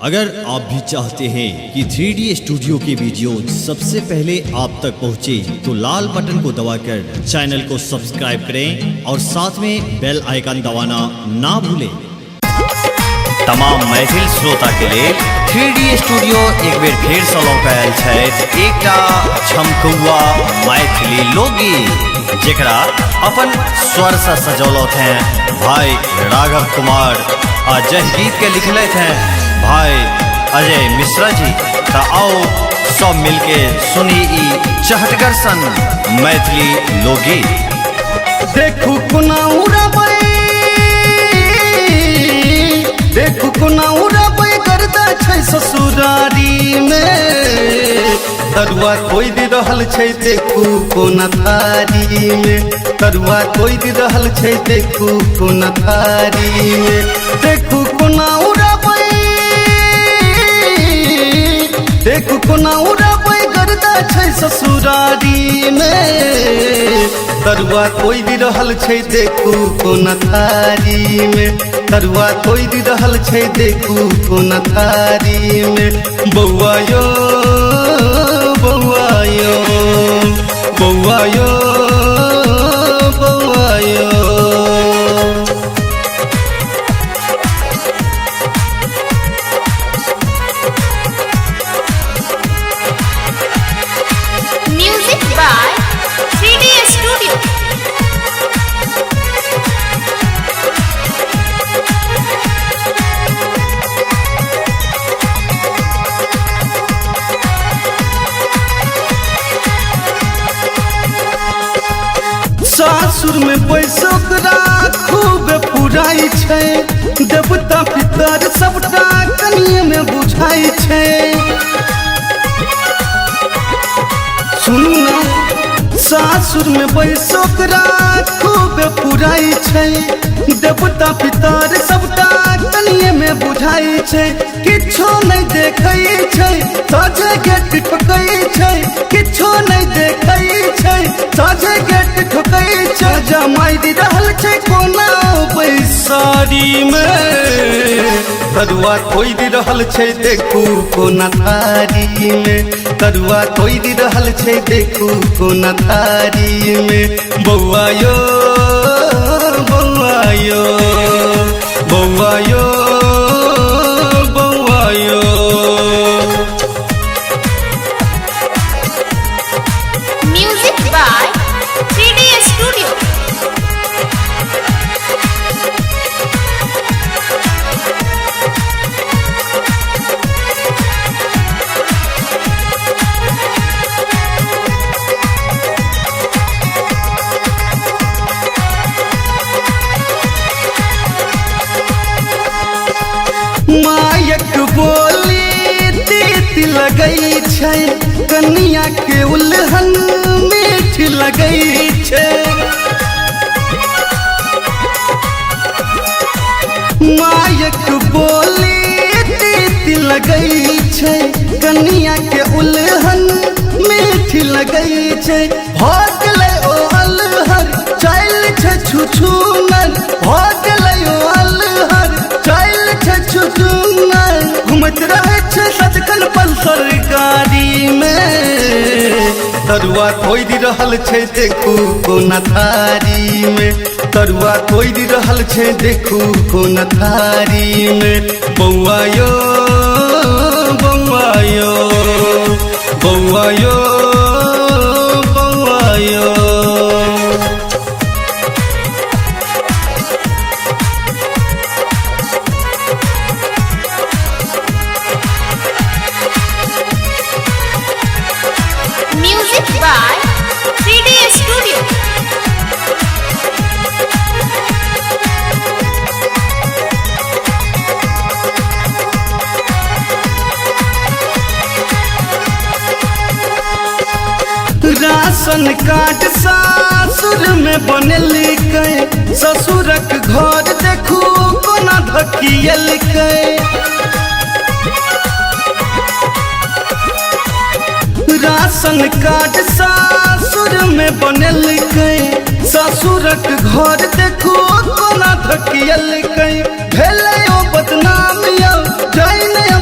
अगर आप भी चाहते हैं कि 3D स्टूडियो के वीडियो सबसे पहले आप तक पहुंचे तो लाल बटन को दबाकर चैनल को सब्सक्राइब करें और साथ में बेल आइकन दबाना ना भूलें। तमाम महफिल श्रोता के लिए 3D स्टूडियो एक बेर फिर से लौटायल छथि एकटा झमकौआ मैथिली लोकगीत जेकरा अपन स्वर से सजौलत हैं भाई राघव कुमार आ जह गीत के लिखलत हैं भाई अजय मिश्रा जी। तो आओ सब मिलके सुनी ई चहटगर सन मैथिली लोकगीत। देखू कोना उड़ाबै, देखू कोना उड़ाबै गर्दा छै ससुरारी में। तरुआ कोई दे रहल छै देखू कोना थारी में, तरुआ कोई दे रहल छै देखू कोना थारी में। देखू कोना उड़ाबै, देखू कोना उड़ाबै गर्दा छै ससुरारी में। तरुआ कोई दे रहल छै देखू कोना थारी में, तरुआ कोई दे रहल छै देखू कोना थारी में। बौआ यो बौआ यो बौआ यो बौआ यो। Music by 3D Studio. सासुर में पैसोकरा खूब पुराई छै, देवता पितर सबटा कनिए में बुझाई छै। सुनू ना, सासुर में पैसोकरा खूब पुराई छै, देवता पितर सबटा कनिए में बुझाई छै। किछो नहीं देखै छै साझे गेट ठोकै छै, किछो नहीं देखै छै साझे गेट ठोकै छै। जमाई दे रहल छै कोना बैसारी में, तरुआ कोई दे रहल छै देखू कोना थारी में, तरुआ कोई दे रहल छै देखू कोना थारी में। बौआ यो बौआ यो बौआ यो बौआ यो। Music by 3D Studio. मायक बोली तीत लगई छै, कनिया के उल्हन मीठ लगई छै। मायक बोली तीत लगई छै, कनिया के उल्हन मीठ लगई छै। भाग ले ओ अलहर चल छै छुछुनर, भाग ले ओ अलहर चल छै छुछुनर। घूमत रहे छै सचकन पल्सर गाड़ी में, तरुआ कोई दे रहल छै देखू कोना थारी में, तरुआ कोई दे रहल छै देखू कोना थारी में। बौआ यो बौआ यो बौआ यो बौआ यो। Music by 3D Studio. Ration card सासुर में बनलकै, ससुरक घर देखू कोना धकियलकै। राशन कार्ड सासुर में बनलकै, ससुरक घर देखू कोना धकियलकै। भेलै ओ बदनाम यौ जाय नहीं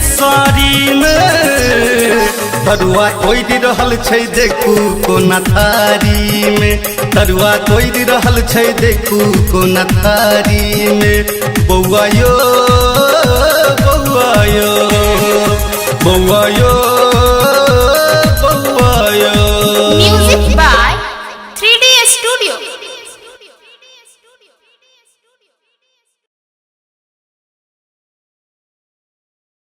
साड़ी में तरुआ कोई रहल छै देखू कोना थारी में तरुआ कोई रहल छै देखू कोना थारी में बौआ यो बौआ यो बौआ यो